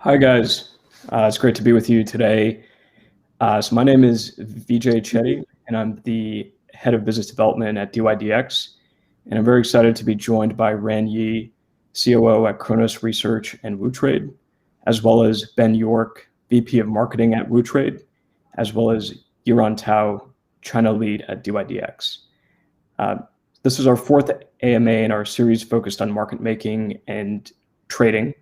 Hi guys, it's great to be with you today. So my name is Vijay Chetty, and I'm the head of business development at dYdX. And I'm very excited to be joined by Ran Yi, COO at Kronos Research and Wootrade, as well as Ben York, VP of marketing at Wootrade, as well as Yiran Tao, China lead at dYdX. This is our fourth AMA in our series focused on market making and trading.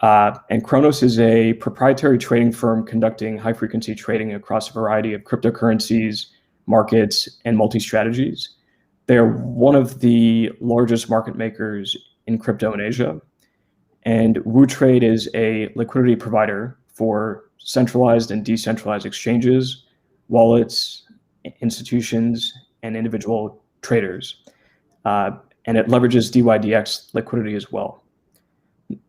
And Kronos is a proprietary trading firm conducting high-frequency trading across a variety of cryptocurrencies, markets, and multi-strategies. They are one of the largest market makers in crypto in Asia. And Wootrade is a liquidity provider for centralized and decentralized exchanges, wallets, institutions, and individual traders. And it leverages dYdX liquidity as well.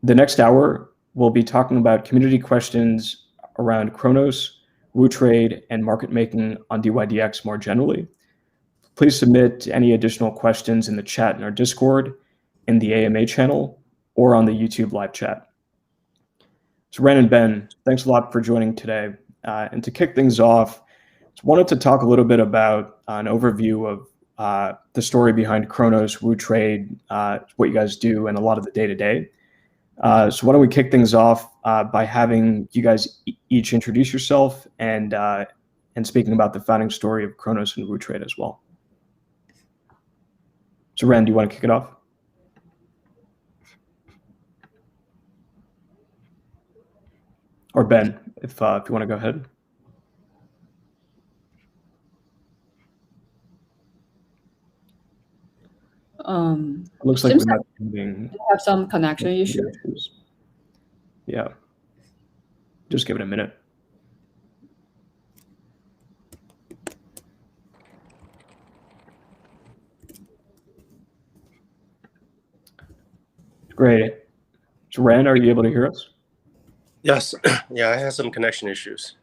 The next hour, we'll be talking about community questions around Kronos, Wootrade, and market making on dYdX more generally. Please submit any additional questions in the chat in our Discord, in the AMA channel, or on the YouTube live chat. So Ran and Ben, thanks a lot for joining today. And to kick things off, just wanted to talk a little bit about an overview of the story behind Kronos, Wootrade, what you guys do, and a lot of the day-to-day. So why don't we kick things off by having you guys each introduce yourself and speaking about the founding story of Kronos and Wootrade as well. So Ran, do you want to kick it off? Or Ben, if you want to go ahead. It looks like we might have some connection issues. Yeah. Just give it a minute. Great. So Ran, are you able to hear us? Yes. Yeah, I have some connection issues.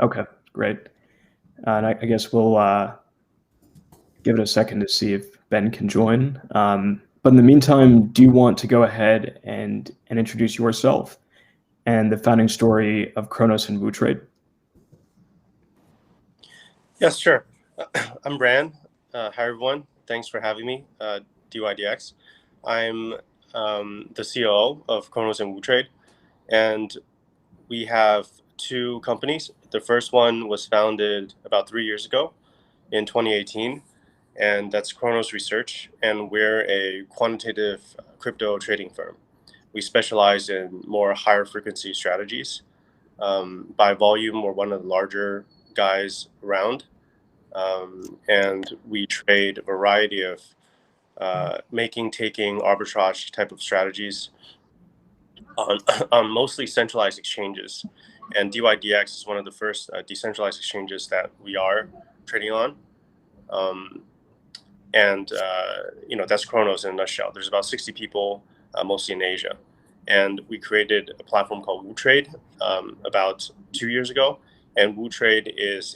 Okay, great. And I guess we'll give it a second to see if Ben can join. But in the meantime, do you want to go ahead and introduce yourself and the founding story of Kronos and Wootrade? Yes, sure. I'm Ran. Hi, everyone. Thanks for having me, dYdX. I'm the COO of Kronos and Wootrade, and we have two companies. The first one was founded about 3 years ago in 2018. And that's Kronos Research, and we're a quantitative crypto trading firm. We specialize in more higher frequency strategies. By volume, we're one of the larger guys around, and we trade a variety of making, taking, arbitrage type of strategies on mostly centralized exchanges. And dYdX is one of the first decentralized exchanges that we are trading on. And that's Kronos in a nutshell. There's about 60 people, mostly in Asia. And we created a platform called Wootrade about 2 years ago. And Wootrade is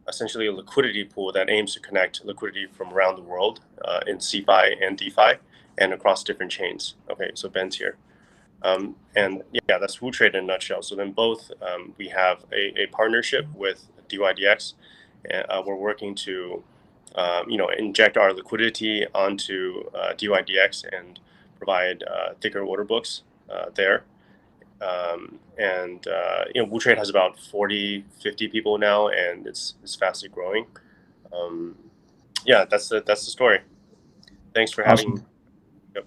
essentially a liquidity pool that aims to connect liquidity from around the world in CeFi and DeFi and across different chains. Okay, so Ben's here. And yeah, that's Wootrade in a nutshell. So then both, we have a partnership with dYdX. And we're working to inject our liquidity onto dYdX and provide thicker order books there. Wootrade has about 40, 50 people now, and it's fastly growing. Yeah, that's the story. Thanks for having me. Yep.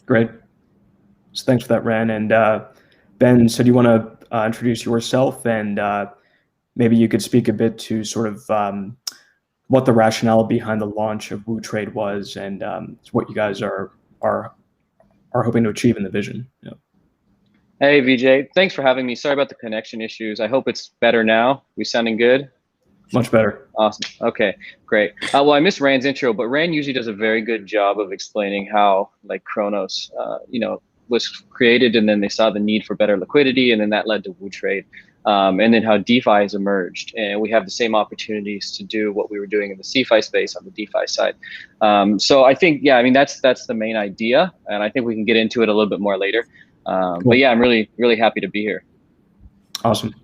Great. So thanks for that, Ran. And Ben, so do you want to introduce yourself and maybe you could speak a bit to sort of what the rationale behind the launch of Wootrade was and what you guys are hoping to achieve in the vision. Yeah. Hey, Vijay. Thanks for having me. Sorry about the connection issues. I hope it's better now. We sounding good? Much better. Awesome. Okay, great. Well, I missed Ran's intro, but Ran usually does a very good job of explaining how like Kronos, was created, and then they saw the need for better liquidity, and then that led to Wootrade. and then how DeFi has emerged. And we have the same opportunities to do what we were doing in the CeFi space on the DeFi side. So I think, yeah, I mean, that's the main idea. And I think we can get into it a little bit more later. Cool. But yeah, I'm really, really happy to be here. Awesome.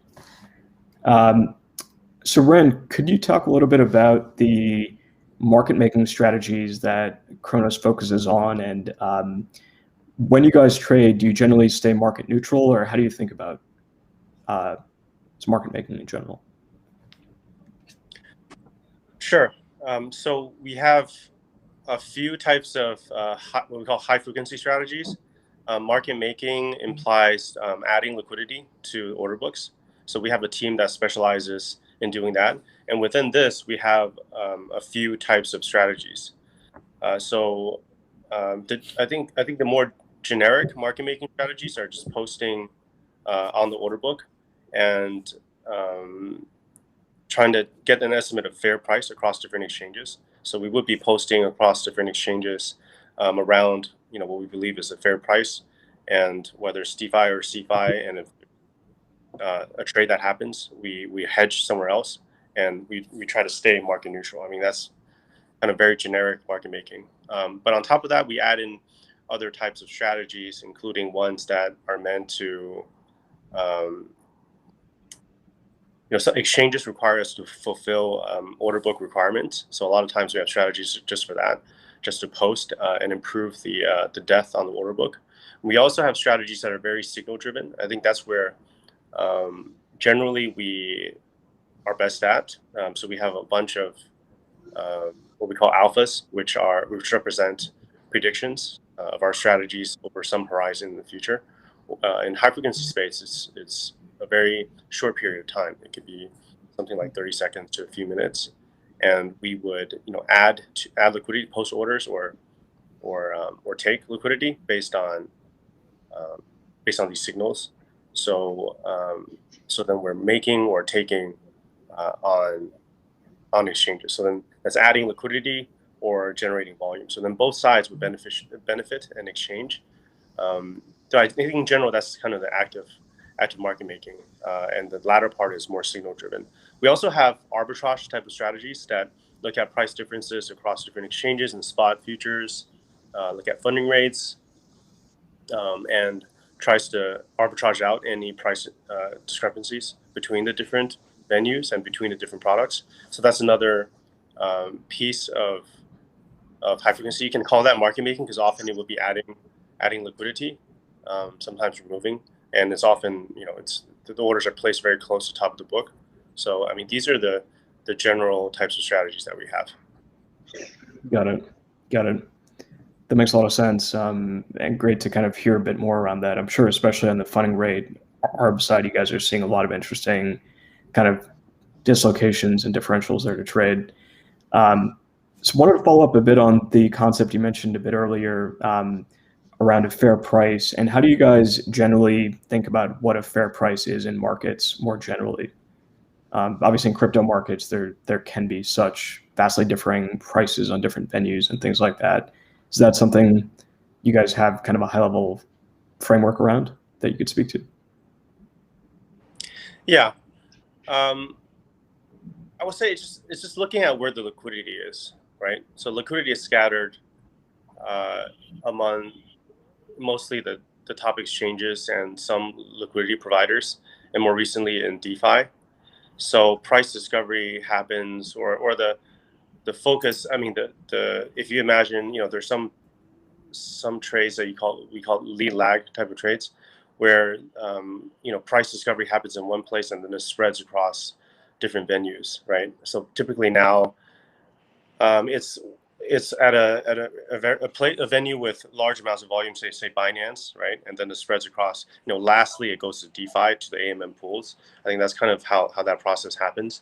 So Ren, could you talk a little bit about the market making strategies that Kronos focuses on, and when you guys trade, do you generally stay market neutral, or how do you think about market making in general? Sure. So we have a few types of what we call high frequency strategies. Market making implies adding liquidity to order books. So we have a team that specializes in doing that. And within this, we have a few types of strategies. I think the more generic market making strategies are just posting on the order book and trying to get an estimate of fair price across different exchanges. So we would be posting across different exchanges around what we believe is a fair price, and whether it's DeFi or CeFi, and if a trade that happens, we hedge somewhere else, and we try to stay market neutral. I mean, that's kind of very generic market making. But on top of that, we add in other types of strategies, including ones that are meant to some exchanges require us to fulfill order book requirements. So a lot of times we have strategies just for that, just to post and improve the depth on the order book. We also have strategies that are very signal driven. I think that's where generally we are best at. So we have a bunch of what we call alphas, which represent predictions of our strategies over some horizon in the future. In high frequency space, it's a very short period of time. It could be something like 30 seconds to a few minutes, and we would add liquidity, post orders, or take liquidity based on these signals. So then we're making or taking on exchanges. So then that's adding liquidity or generating volume. So then both sides would benefit and exchange. So I think in general that's kind of the active market making, and the latter part is more signal driven. We also have arbitrage type of strategies that look at price differences across different exchanges and spot futures, look at funding rates, and tries to arbitrage out any price discrepancies between the different venues and between the different products. So that's another piece of high frequency. You can call that market making because often it will be adding liquidity, sometimes removing, and it's often the orders are placed very close to the top of the book. So I mean, these are the general types of strategies that we have. Got it. That makes a lot of sense, and great to kind of hear a bit more around that. I'm sure, especially on the funding rate ARB side, you guys are seeing a lot of interesting kind of dislocations and differentials there to trade. So I wanted to follow up a bit on the concept you mentioned a bit earlier around a fair price, and how do you guys generally think about what a fair price is in markets more generally? Obviously in crypto markets, there can be such vastly differing prices on different venues and things like that. Is that something you guys have kind of a high level framework around that you could speak to? Yeah. I would say it's just looking at where the liquidity is, right? So liquidity is scattered among mostly the top exchanges and some liquidity providers, and more recently in DeFi. So price discovery happens, or the focus. I mean, if you imagine, there's some trades that we call lead lag type of trades, where price discovery happens in one place and then it spreads across different venues, right? So typically now, it's at a venue with large amounts of volume, say Binance, right? And then it spreads across. Lastly, it goes to DeFi, to the AMM pools. I think that's kind of how that process happens.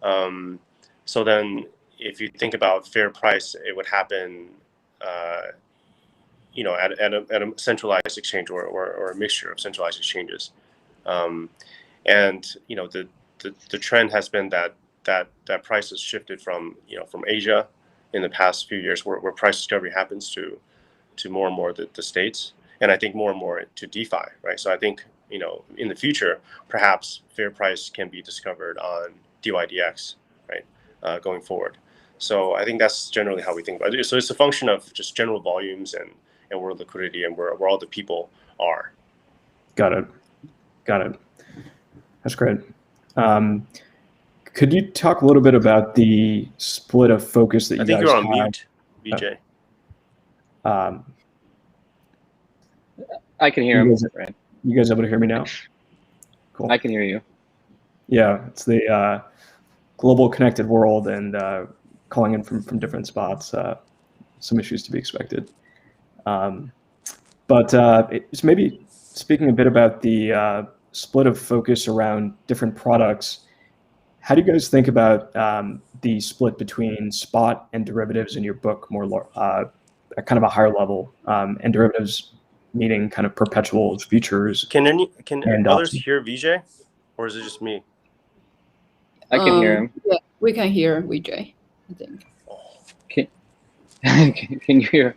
So then, if you think about fair price, it would happen, at a centralized exchange or a mixture of centralized exchanges, and the trend has been that price has shifted from Asia in the past few years, where price discovery happens to more and more the states, and I think more and more to DeFi, right? So I think in the future, perhaps fair price can be discovered on dYdX, right, going forward. So I think that's generally how we think about it. So it's a function of just general volumes and where liquidity and where all the people are. Got it. That's great. Could you talk a little bit about the split of focus that you guys have? I think you're on mute, VJ. I can hear him. You guys able to hear me now? Cool. I can hear you. Yeah, it's the global connected world, and calling in from different spots. Some issues to be expected. But it's maybe speaking a bit about the split of focus around different products. How do you guys think about the split between spot and derivatives in your book, more at kind of a higher level, and derivatives meaning kind of perpetuals, futures? Can others hear VJ, or is it just me? I can hear him. Yeah, we can hear VJ, I think. Can you hear?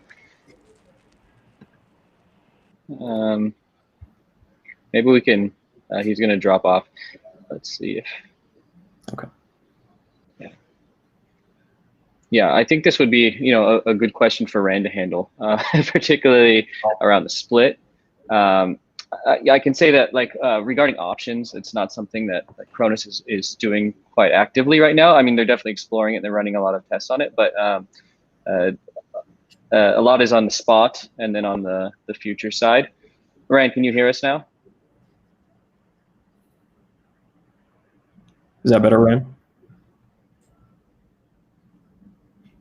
Maybe we can. He's going to drop off. Let's see if. Okay. Yeah, I think this would be, a good question for Rand to handle, particularly around the split. I can say that, regarding options, it's not something that Kronos is doing quite actively right now. I mean, they're definitely exploring it. They're running a lot of tests on it, but a lot is on the spot and then on the future side. Rand, can you hear us now? Is that better, Rand?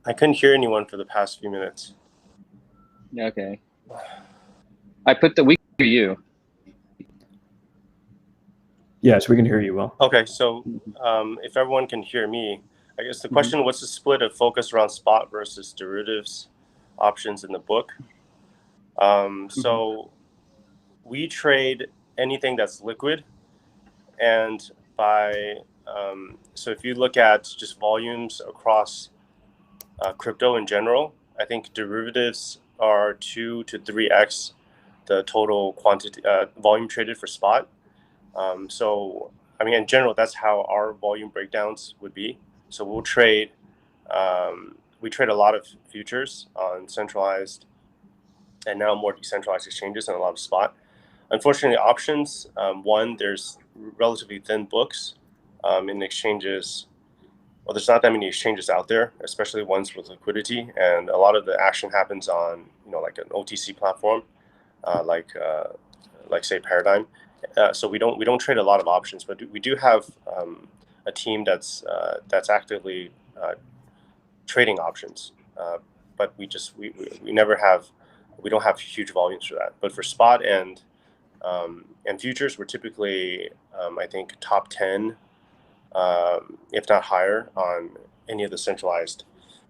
I couldn't hear anyone for the past few minutes. Okay. We hear you. Yes, we can hear you well. Okay, so if everyone can hear me, I guess the question, what's the split of focus around spot versus derivatives options in the book? So we trade anything that's liquid, and so if you look at just volumes across crypto in general, I think derivatives are 2 to 3x the total quantity volume traded for spot. So I mean, in general, that's how our volume breakdowns would be. So we'll trade. We trade a lot of futures on centralized and now more decentralized exchanges and a lot of spot. Unfortunately, options, there's relatively thin books in exchanges. Well, there's not that many exchanges out there, especially ones with liquidity, and a lot of the action happens on, like an OTC platform, like say Paradigm. So we don't trade a lot of options, but we do have a team that's actively trading options. But we don't have huge volumes for that. But for spot and futures, we're typically I think top 10, if not higher, on any of the centralized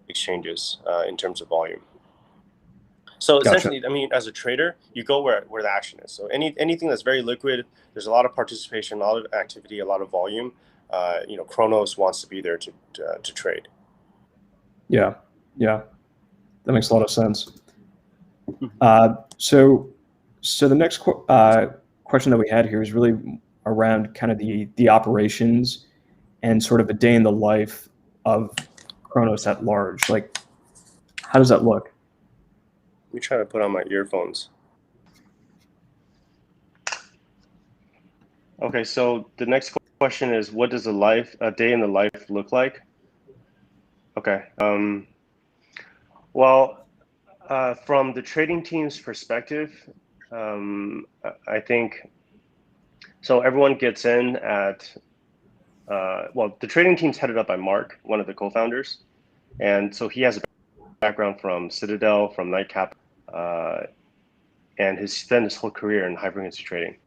exchanges in terms of volume. So essentially, I mean, as a trader, you go where the action is. So anything that's very liquid, there's a lot of participation, a lot of activity, a lot of volume. Kronos wants to be there to trade. Yeah, that makes a lot of sense. So the next question that we had here is really around kind of the operations and sort of a day in the life of Kronos at large. Like, how does that look? Let me try to put on my earphones. Okay, so the next question is, what does a day in the life look like? Okay. Well, from the trading team's perspective, I think so. Everyone gets in at the trading team's headed up by Mark, one of the co-founders, and so he has a background from Citadel, from Nightcap, and has spent his whole career in high-frequency trading.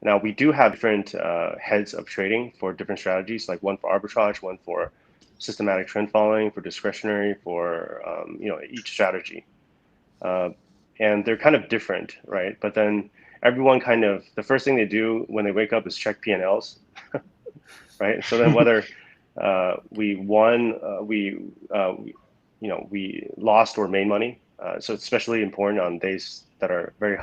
Now, we do have different heads of trading for different strategies, like one for arbitrage, one for systematic trend following, for discretionary, for each strategy. And they're kind of different, right? But then everyone the first thing they do when they wake up is check P&Ls, right? So then whether we won, we lost or made money. So it's especially important on days that are very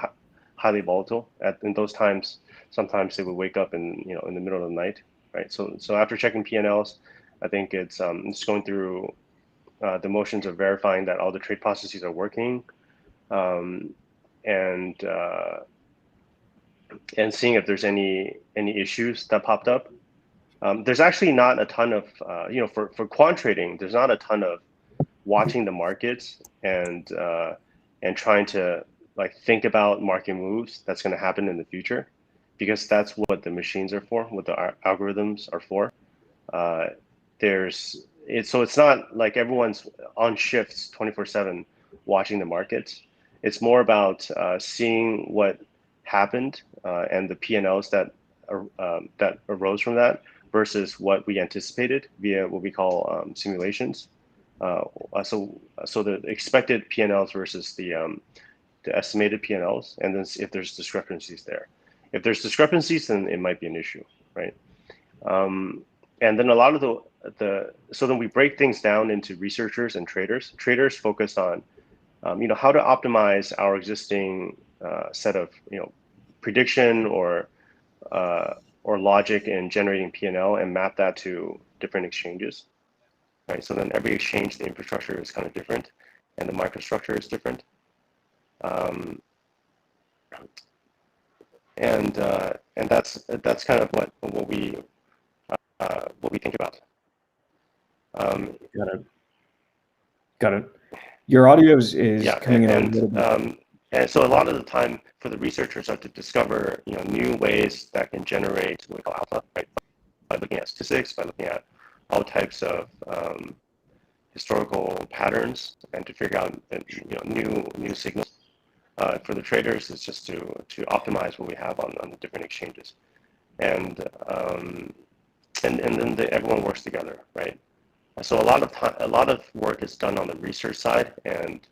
highly volatile. In those times, sometimes they would wake up in in the middle of the night, right? So after checking P&Ls, I think it's going through the motions of verifying that all the trade processes are working, and seeing if there's any issues that popped up. There's actually not a ton of for quant trading. There's not a ton of watching the markets and trying to like think about market moves that's going to happen in the future, because that's what the machines are for, what the algorithms are for. So it's not like everyone's on shifts 24/7 watching the markets. It's more about seeing what happened and the P&Ls that arose from that versus what we anticipated via what we call simulations. So the expected P&Ls versus the estimated P&Ls, and then if there's discrepancies there. If there's discrepancies, then it might be an issue, right? And then a lot of so then we break things down into researchers and traders. Traders focus on how to optimize our existing set of prediction or logic in generating P&L and map that to different exchanges, right? So then every exchange, the infrastructure is kind of different, and the microstructure is different. And that's kind of what we think about. Got it. Your audio is coming in a little bit. And so a lot of the time for the researchers are to discover new ways that can generate what we call alpha, right? By looking at statistics, by looking at all types of historical patterns, and to figure out new signals. For the traders, it's just to optimize what we have on the different exchanges, and then everyone works together, right? So a lot of work is done on the research side and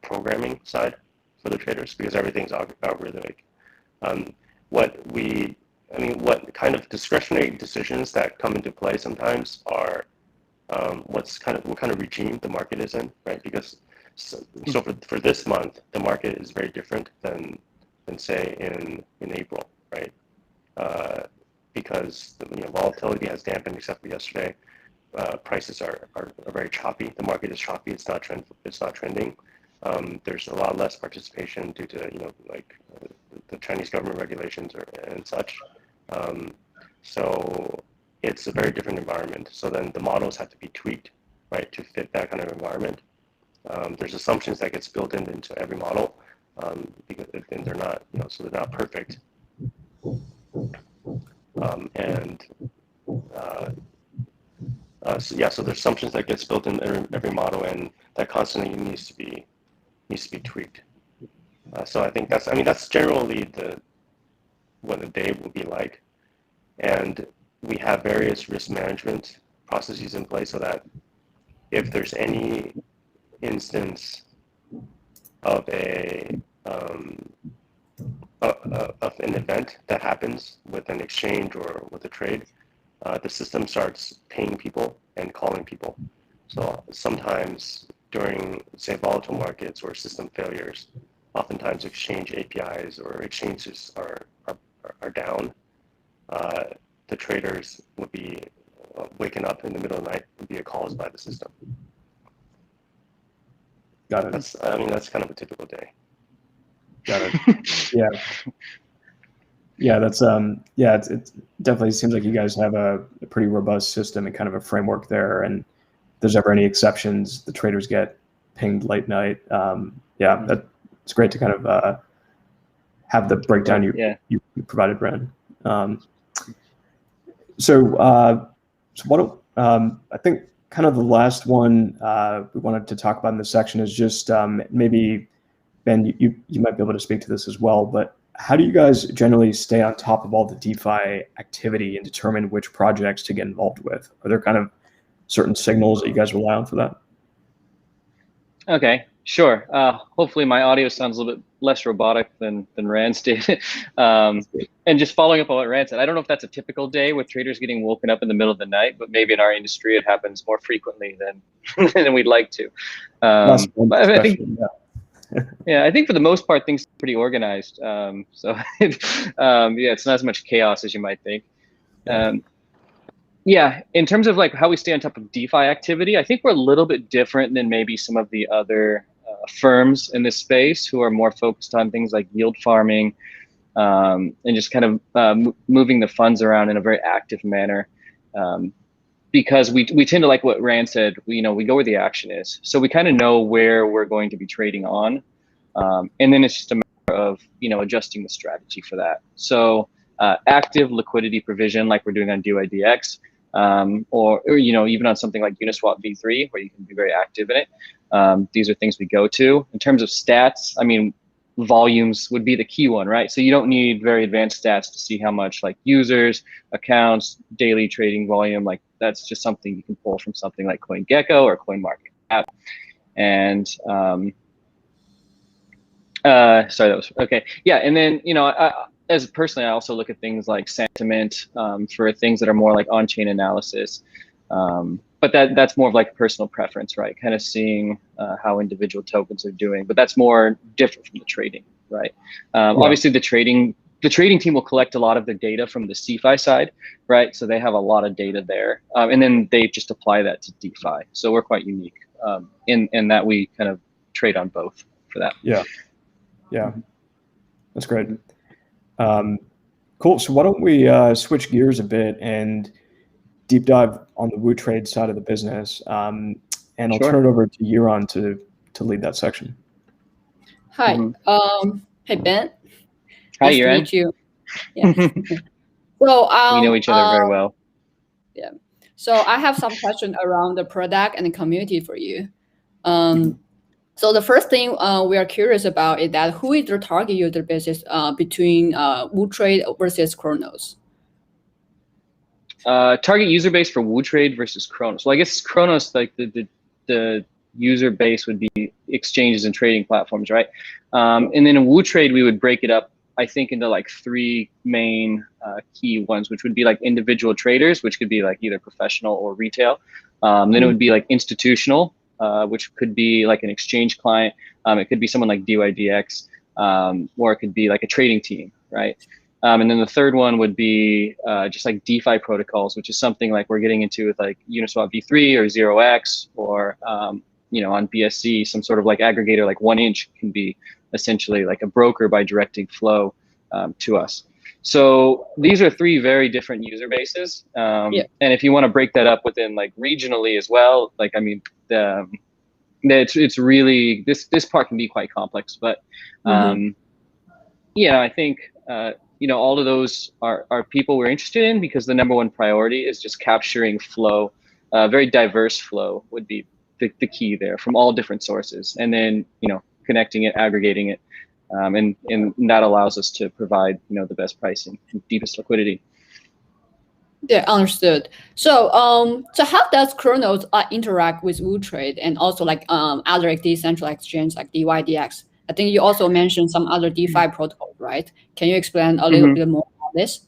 programming side for the traders, because everything's algorithmic. What kind of discretionary decisions that come into play sometimes are what kind of regime the market is in, right? Because so for this month, the market is very different than say in April, right? Because volatility has dampened except for yesterday. Prices are very choppy. The market is choppy. It's not trending. There's a lot less participation due to the Chinese government regulations and such. So it's a very different environment. So then the models have to be tweaked, right, to fit that kind of environment. There's assumptions that gets built into every model, because they're not so they're not perfect. So there's assumptions that gets built in every model, and that constantly needs to be tweaked. So I think that's generally what a day will be like, and we have various risk management processes in place so that if there's any instance of an event that happens with an exchange or with a trade, the system starts pinging people and calling people. So sometimes during, say, volatile markets or system failures, oftentimes exchange APIs or exchanges are down. The traders would be waking up in the middle of the night via calls by the system. Got it. That's kind of a typical day. Got it. Yeah. Yeah, that's it definitely seems like you guys have a pretty robust system and kind of a framework there. And if there's ever any exceptions, the traders get pinged late night. It's great to kind of have the breakdown you provided, Bren. I think kind of the last one we wanted to talk about in this section is just maybe, Ben, you might be able to speak to this as well, but how do you guys generally stay on top of all the DeFi activity and determine which projects to get involved with? Are there kind of certain signals that you guys rely on for that? Okay, sure. Hopefully my audio sounds a little bit less robotic than Rand's did. And just following up on what Rand said, I don't know if that's a typical day with traders getting woken up in the middle of the night, but maybe in our industry it happens more frequently than we'd like to. But I think, Yeah, I think for the most part, things are pretty organized. So yeah, it's not as much chaos as you might think. Yeah, in terms of like how we stay on top of DeFi activity, I think we're a little bit different than maybe some of the other firms in this space who are more focused on things like yield farming and just kind of moving the funds around in a very active manner. Because we tend to, like what Rand said, we go where the action is. So we kind of know where we're going to be trading on. And then it's just a matter of, adjusting the strategy for that. So active liquidity provision, like we're doing on dYdX, or even on something like Uniswap v3, where you can be very active in it. These are things we go to. In terms of stats, I mean, volumes would be the key one, right? So you don't need very advanced stats to see how much like users, accounts, daily trading volume, like that's just something you can pull from something like CoinGecko or CoinMarketCap. And sorry, that was okay. Yeah, and then as personally, I also look at things like sentiment for things that are more like on-chain analysis. But that's more of like personal preference, right? Kind of seeing how individual tokens are doing, but that's more different from the trading, right? Obviously, the trading team will collect a lot of their data from the CeFi side, right? So they have a lot of data there, and then they just apply that to DeFi. So we're quite unique in that we kind of trade on both for that. Yeah, that's great. Cool. So why don't we switch gears a bit and deep dive on the Wootrade side of the business, and I'll turn it over to Yaron to lead that section. Hi. Hey Ben. Hi, nice Yaron. to meet you. Yeah. So we know each other very well. Yeah. So I have some questions around the product and the community for you. So the first thing we are curious about is that who is the target user basis between Wootrade versus Kronos? Target user base for Wootrade versus Kronos. Well, I guess Kronos, like the user base would be exchanges and trading platforms, right? And then in Wootrade, we would break it up, I think, into like three main key ones, which would be like individual traders, which could be like either professional or retail. Then it would be like institutional, which could be like an exchange client. It could be someone like dYdX, or it could be like a trading team, right? And then the third one would be just like DeFi protocols, which is something like we're getting into with like Uniswap v3 or 0x, or on BSC, some sort of like aggregator like 1inch can be essentially like a broker by directing flow to us. So these are three very different user bases. And if you want to break that up within like regionally as well, like, I mean, it's really, this part can be quite complex, but yeah, I think, all of those are people we're interested in, because the number one priority is just capturing flow. Very diverse flow would be the key there from all different sources, and then connecting it, aggregating it, and that allows us to provide the best pricing and deepest liquidity. Yeah, understood. So so how does Kronos interact with Wootrade and also like other decentralized exchanges like dYdX? I think you also mentioned some other DeFi protocols, right? Can you explain a little bit more about this?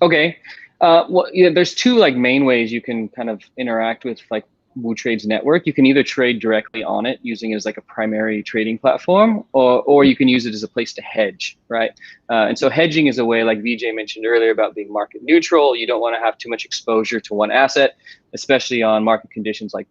Okay. Well, yeah, there's two like main ways you can kind of interact with like Wootrade's network. You can either trade directly on it using it as like a primary trading platform, or you can use it as a place to hedge, right? And so hedging is a way, like Vijay mentioned earlier, about being market neutral. You don't want to have too much exposure to one asset, especially on market conditions like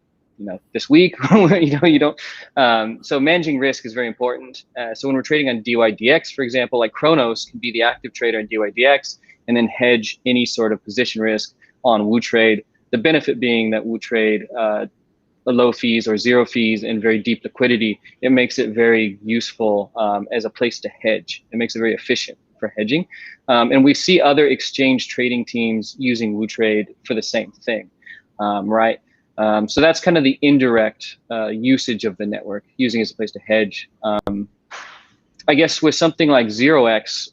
this week. You don't. So managing risk is very important. So when we're trading on dYdX, for example, like Kronos can be the active trader in dYdX and then hedge any sort of position risk on Wootrade. The benefit being that Wootrade, low fees or zero fees and very deep liquidity, it makes it very useful as a place to hedge. It makes it very efficient for hedging. And we see other exchange trading teams using Wootrade for the same thing, right? So that's kind of the indirect usage of the network, using it as a place to hedge. I guess with something like 0x,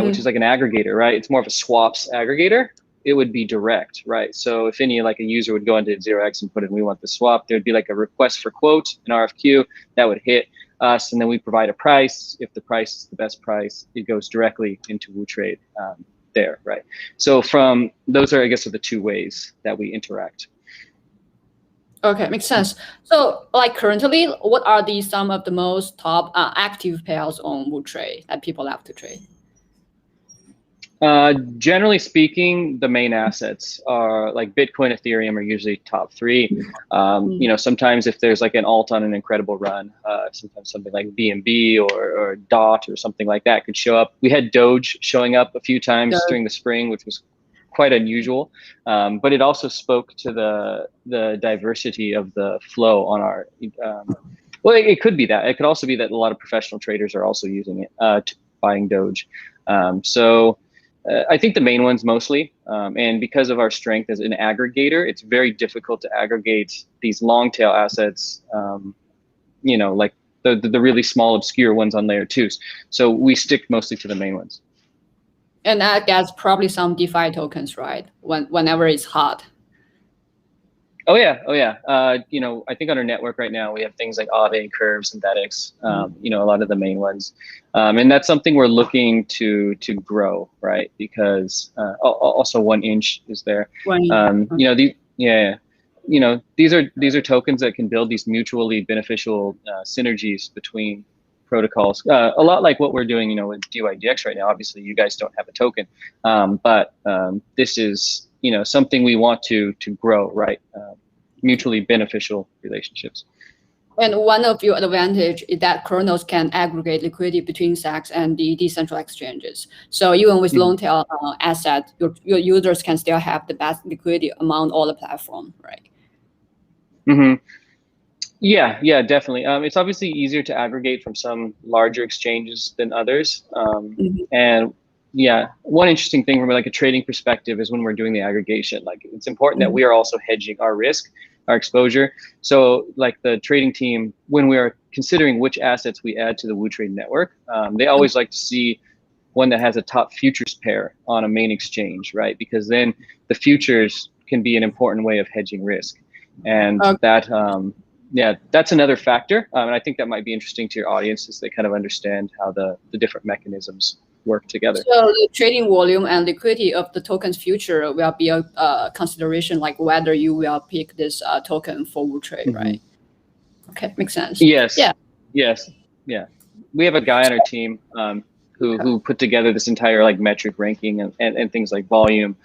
which is like an aggregator, right? It's more of a swaps aggregator. It would be direct, right? So if any like a user would go into 0x and put in, we want the swap, there'd be like a request for quote, an RFQ that would hit us, and then we provide a price. If the price is the best price, it goes directly into Wootrade there, right? So those are, I guess, are the two ways that we interact. Okay, makes sense. So, like currently, what are some of the most top active pairs on Wootrade that people love to trade? Generally speaking, the main assets are like Bitcoin, Ethereum are usually top three. You know, sometimes if there's like an alt on an incredible run, sometimes something like BNB or DOT or something like that could show up. We had Doge showing up a few times during the spring, which was quite unusual. But it also spoke to the diversity of the flow on our. Well, it could be that. It could also be that a lot of professional traders are also using it, buying Doge. I think the main ones mostly, and because of our strength as an aggregator, it's very difficult to aggregate these long tail assets, you know, like the really small obscure ones on layer twos. So we stick mostly to the main ones. And that gets probably some DeFi tokens, right? Whenever it's hot. Oh yeah. You know, I think on our network right now we have things like Aave, Curve, Synthetics. You know, a lot of the main ones, and that's something we're looking to grow, right? Because also 1inch is there. You know, you know, these are tokens that can build these mutually beneficial synergies between protocols. A lot like what we're doing, you know, with dYdX right now. Obviously, you guys don't have a token, but this is, you know, something we want to grow, right? Mutually beneficial relationships. And one of your advantage is that Kronos can aggregate liquidity between stacks and the decentralized exchanges. So even with long tail assets, your users can still have the best liquidity among all the platform, right? Yeah, definitely. It's obviously easier to aggregate from some larger exchanges than others. And yeah, one interesting thing from like a trading perspective is when we're doing the aggregation, like it's important that we are also hedging our risk, our exposure. So like the trading team, when we are considering which assets we add to the Wootrade network, they always like to see one that has a top futures pair on a main exchange, right? Because then the futures can be an important way of hedging risk. And that, yeah, that's another factor. And I think that might be interesting to your audience as they kind of understand how the different mechanisms work together. So the trading volume and liquidity of the token's future will be a consideration, like whether you will pick this token for Wootrade, right? Okay, makes sense. Yes. Yeah. Yes. Yeah. We have a guy on our team who put together this entire like metric ranking and things like volume,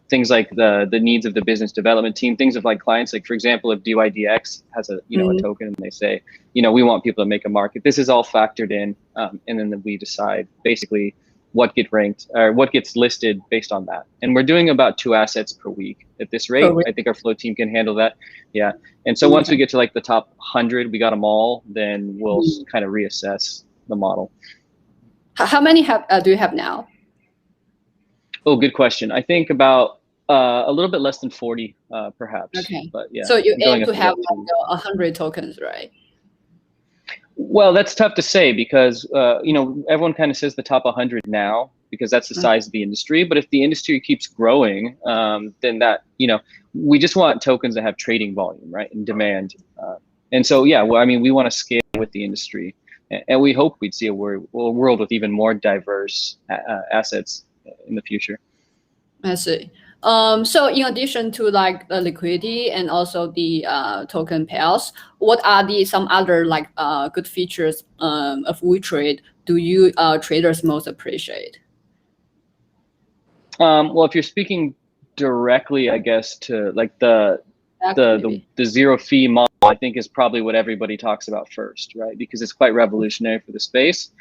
things like the needs of the business development team, things of like clients, like for example, if dYdX has a a token and they say, you know, we want people to make a market, this is all factored in, and then we decide basically what get ranked or what gets listed based on that. And we're doing about 2 assets per week at this rate. I think our flow team can handle that. Yeah. And so once we get to like the top 100, we got them all, then we'll kind of reassess the model. How many do you have now? Oh, good question. I think about a little bit less than 40, perhaps. Okay. But yeah. So you aim to have like 100 tokens, right? Well, that's tough to say because you know, everyone kind of says the top 100 now because that's the size of the industry. But if the industry keeps growing, then that, you know, we just want tokens that have trading volume, right, and demand. And so yeah, well, I mean, we want to scale with the industry, and we hope we'd see a world with even more diverse assets in the future. I see. So in addition to like the liquidity and also the token pairs, what are some other like good features of Wootrade do you traders most appreciate? Well, if you're speaking directly, I guess, to like the zero fee model, I think is probably what everybody talks about first, right? Because it's quite revolutionary for the space.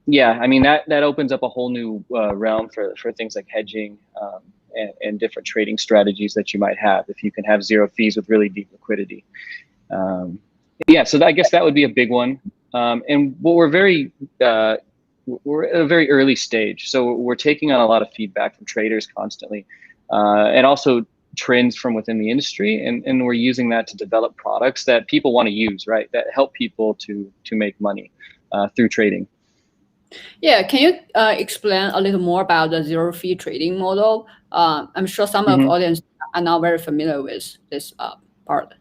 Yeah, I mean, that opens up a whole new realm for things like hedging and different trading strategies that you might have if you can have 0 fees with really deep liquidity. Yeah, so I guess that would be a big one. And what we're at a very early stage, so we're taking on a lot of feedback from traders constantly, and also trends from within the industry, and we're using that to develop products that people want to use, right? That help people to make money through trading. Yeah, can you explain a little more about the 0 fee trading model? I'm sure some of the audience are not very familiar with this part.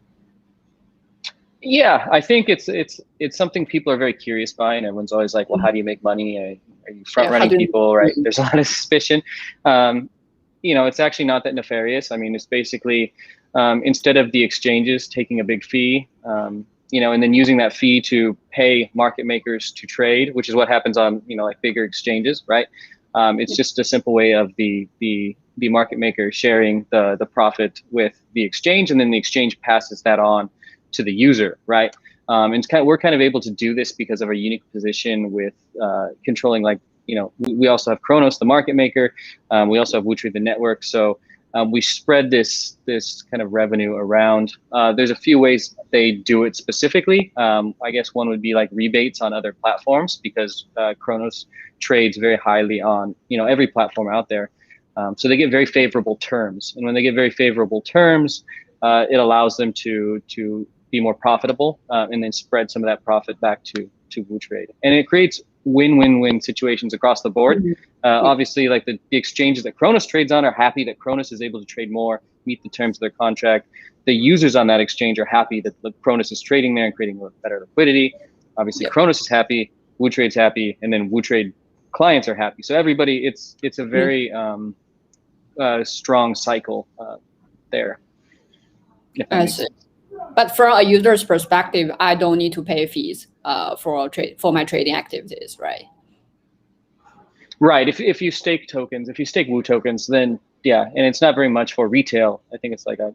Yeah, I think it's something people are very curious by, and everyone's always like, well, how do you make money? Are you front running people, right? There's a lot of suspicion. You know, it's actually not that nefarious. I mean, it's basically instead of the exchanges taking a big fee, and then using that fee to pay market makers to trade, which is what happens on, like bigger exchanges, right? It's just a simple way of the market maker sharing the profit with the exchange, and then the exchange passes that on to the user, right? And we're kind of able to do this because of our unique position with controlling, like, we also have Kronos, the market maker. We also have Wootrade, the network. So we spread this kind of revenue around. There's a few ways they do it specifically. I guess one would be like rebates on other platforms, because Kronos trades very highly on every platform out there. So they get very favorable terms, and when they get very favorable terms, it allows them to be more profitable, and then spread some of that profit back to Wootrade, and it creates win-win-win situations across the board. Obviously, like the exchanges that Kronos trades on are happy that Kronos is able to trade more, meet the terms of their contract. The users on that exchange are happy that Kronos is trading there and creating better liquidity. Obviously, Kronos is happy, Wootrade's happy, and then Wootrade clients are happy. So everybody, it's a very strong cycle there. I see. But from a user's perspective, I don't need to pay fees for my trading activities, right? Right. If you stake tokens, if you stake Woo tokens, then yeah, and it's not very much for retail. I think it's like a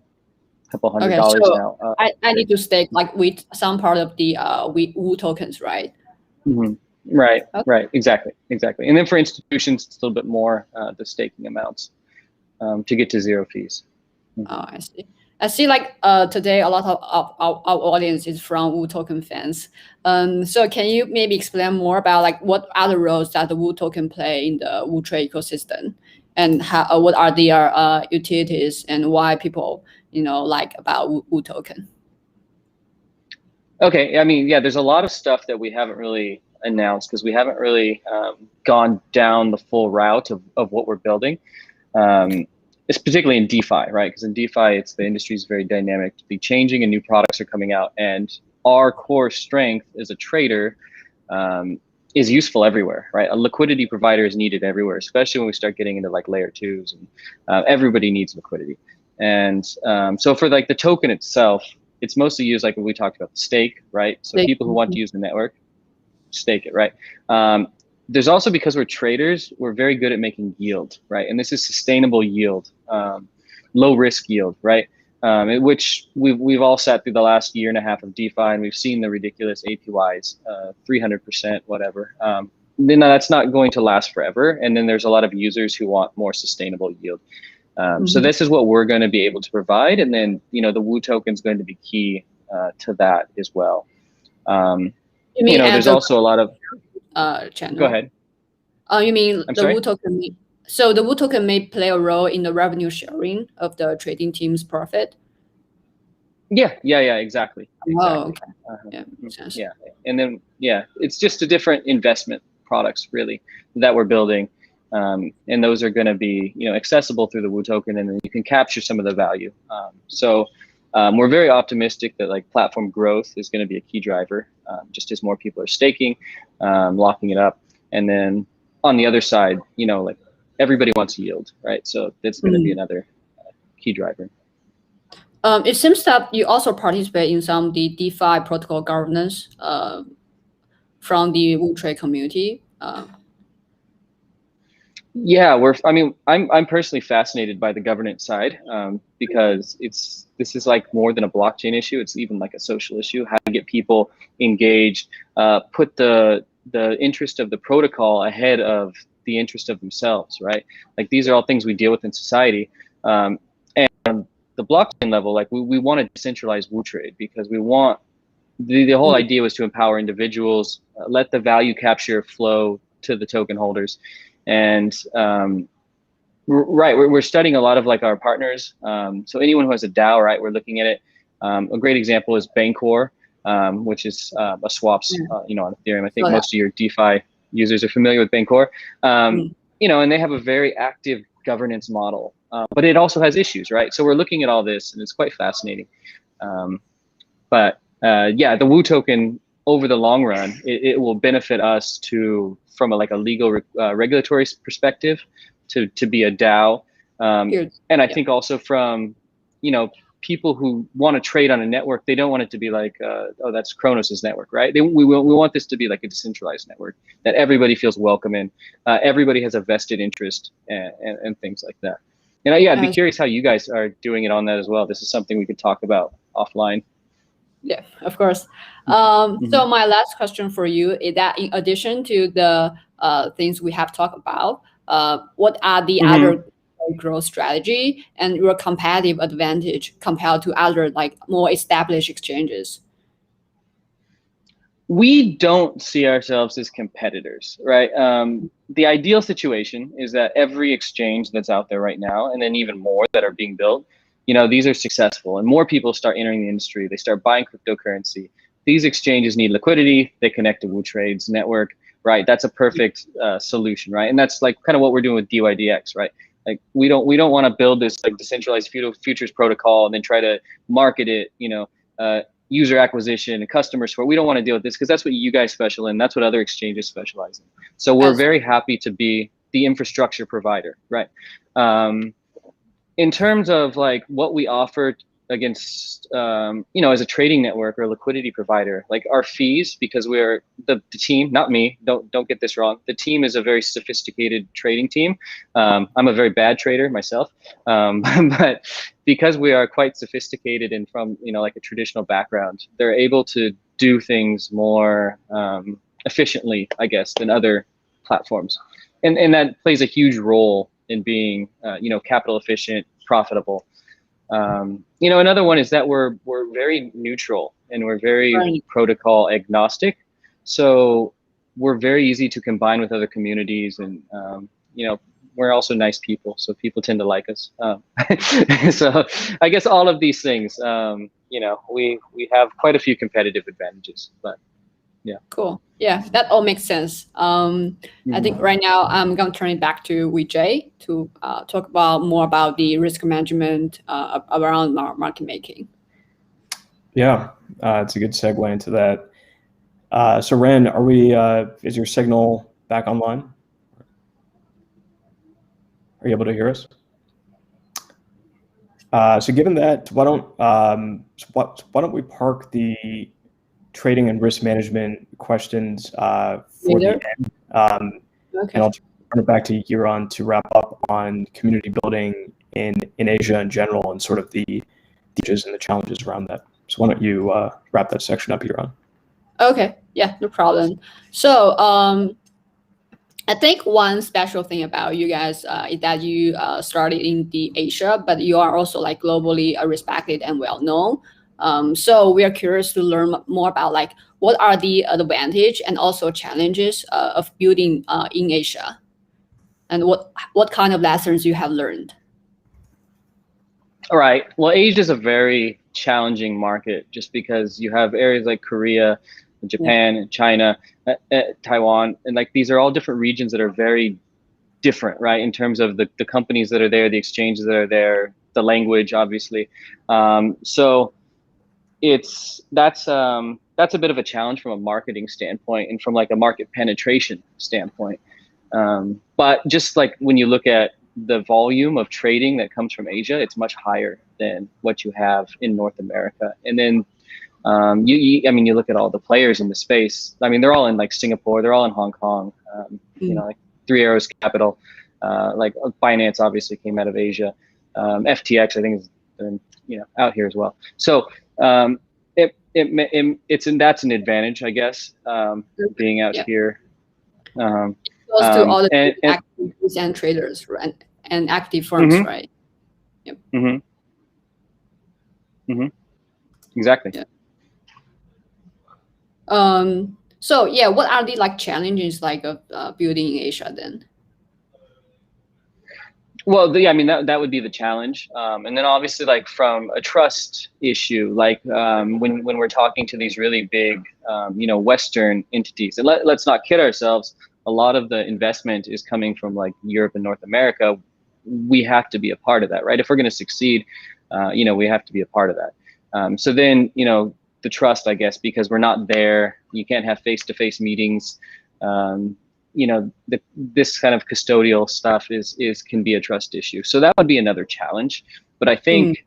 couple $100 now. I need to stake like with some part of the Woo tokens, right? Mm-hmm. Right. Okay. Right. Exactly. And then for institutions, it's a little bit more the staking amounts to get to zero fees. Mm-hmm. Oh, I see. I see, like today, a lot of our audience is from Woo token fans. So can you maybe explain more about like what other roles that the Woo token play in the Wootrade ecosystem, and how what are their utilities, and why people like about Woo token? Okay, I mean, yeah, there's a lot of stuff that we haven't really announced because we haven't really gone down the full route of what we're building. It's particularly in DeFi, right? Because in DeFi, the industry is very dynamically changing and new products are coming out. And our core strength as a trader is useful everywhere, right? A liquidity provider is needed everywhere, especially when we start getting into like layer 2s, and everybody needs liquidity. And so for like the token itself, it's mostly used like when we talked about the stake, right? So people who want to use the network, stake it, right? There's also, because we're traders, we're very good at making yield, right? And this is sustainable yield, low risk yield, right? Which we've all sat through the last year and a half of DeFi, and we've seen the ridiculous APYs, 300%, whatever. Then that's not going to last forever. And then there's a lot of users who want more sustainable yield. So this is what we're going to be able to provide. And then, the Woo token is going to be key to that as well. There's also a lot of channel. Go ahead. You mean the Woo token? So the Woo token may play a role in the revenue sharing of the trading team's profit. Yeah, exactly. Oh, okay. Yeah, makes sense. Yeah, and then it's just a different investment products really that we're building, and those are going to be accessible through the Woo token, and then you can capture some of the value. So we're very optimistic that like platform growth is going to be a key driver, just as more people are staking, locking it up. And then on the other side, like everybody wants yield, right? So that's going to be another key driver. It seems that you also participate in some of the DeFi protocol governance from the Wootrade community. Yeah, I'm personally fascinated by the governance side because this is like more than a blockchain issue. It's even like a social issue. How to get people engaged, put the interest of the protocol ahead of the interest of themselves, right? Like these are all things we deal with in society. And on the blockchain level, like we want to decentralize Wootrade because we want the whole idea was to empower individuals, let the value capture flow to the token holders. And right, we're studying a lot of like our partners. So anyone who has a DAO, right, we're looking at it. A great example is Bancor, which is a swaps, on Ethereum. I think most of your DeFi users are familiar with Bancor. And they have a very active governance model, but it also has issues, right? So we're looking at all this, and it's quite fascinating. But the Woo token over the long run, it will benefit us from a legal regulatory perspective to be a DAO. And I think also from, people who want to trade on a network, they don't want it to be like, oh, that's Kronos's network, right? We want this to be like a decentralized network that everybody feels welcome in. Everybody has a vested interest and things like that. And yeah, I'd be curious how you guys are doing it on that as well. This is something we could talk about offline. Yeah, of course. So my last question for you is that in addition to the things we have talked about, what are the other growth strategy and your competitive advantage compared to other like more established exchanges? We don't see ourselves as competitors, right? The ideal situation is that every exchange that's out there right now, and then even more that are being built, you know, these are successful and more people start entering the industry. They start buying cryptocurrency. These exchanges need liquidity. They connect to Wootrade's network, right? That's a perfect solution, right? And that's like kind of what we're doing with dYdX, right? Like we don't want to build this like decentralized futures protocol and then try to market it, you know, user acquisition and customer support. We don't want to deal with this because that's what you guys special in. That's what other exchanges specialize in. So we're very happy to be the infrastructure provider, right? In terms of like what we offer against, you know, as a trading network or a liquidity provider, like our fees, because we're the team, not me, don't get this wrong. The team is a very sophisticated trading team. I'm a very bad trader myself, but because we are quite sophisticated and from, you know, like a traditional background, they're able to do things more efficiently, I guess, than other platforms. And that plays a huge role in being, you know, capital efficient, profitable. You know, another one is that we're very neutral and we're very protocol agnostic. So we're very easy to combine with other communities, and you know, we're also nice people, so people tend to like us. So I guess all of these things, you know, we have quite a few competitive advantages, but yeah. Cool. Yeah, that all makes sense. I think right now I'm going to turn it back to Vijay to talk about more about the risk management around market making. Yeah, it's a good segue into that. So Ren, are we? Is your signal back online? Are you able to hear us? So given that, why don't we park the trading and risk management questions for the end, and I'll turn it back to Yaron to wrap up on community building in Asia in general and sort of the issues and the challenges around that. So why don't you wrap that section up, Yaron? Okay, yeah, no problem. So I think one special thing about you guys is that you started in the Asia, but you are also like globally respected and well known. So we are curious to learn more about like what are the advantage and also challenges of building in Asia, and what kind of lessons you have learned. All right. Well, Asia is a very challenging market just because you have areas like Korea, Japan, China, Taiwan, and like these are all different regions that are very different, right? In terms of the companies that are there, the exchanges that are there, the language, obviously. So that's a bit of a challenge from a marketing standpoint and from like a market penetration standpoint. But just like when you look at the volume of trading that comes from Asia, it's much higher than what you have in North America. And then I mean, you look at all the players in the space. I mean, they're all in like Singapore, they're all in Hong Kong. You know, like Three Arrows Capital, like Binance obviously came out of Asia. FTX, I think, is you know out here as well. So that's an advantage, I guess, being out here. Close to all the activities and traders, right? And active firms, right? Yep. Exactly. Yeah. So yeah, what are the like challenges like of building in Asia then? Well, I mean, that would be the challenge. And then obviously like from a trust issue, like when we're talking to these really big, you know, Western entities, and let's not kid ourselves, a lot of the investment is coming from like Europe and North America. We have to be a part of that, right? If we're going to succeed, you know, we have to be a part of that. So then, you know, the trust, I guess, because we're not there, you can't have face-to-face meetings. You know, this kind of custodial stuff can be a trust issue. So that would be another challenge. But I think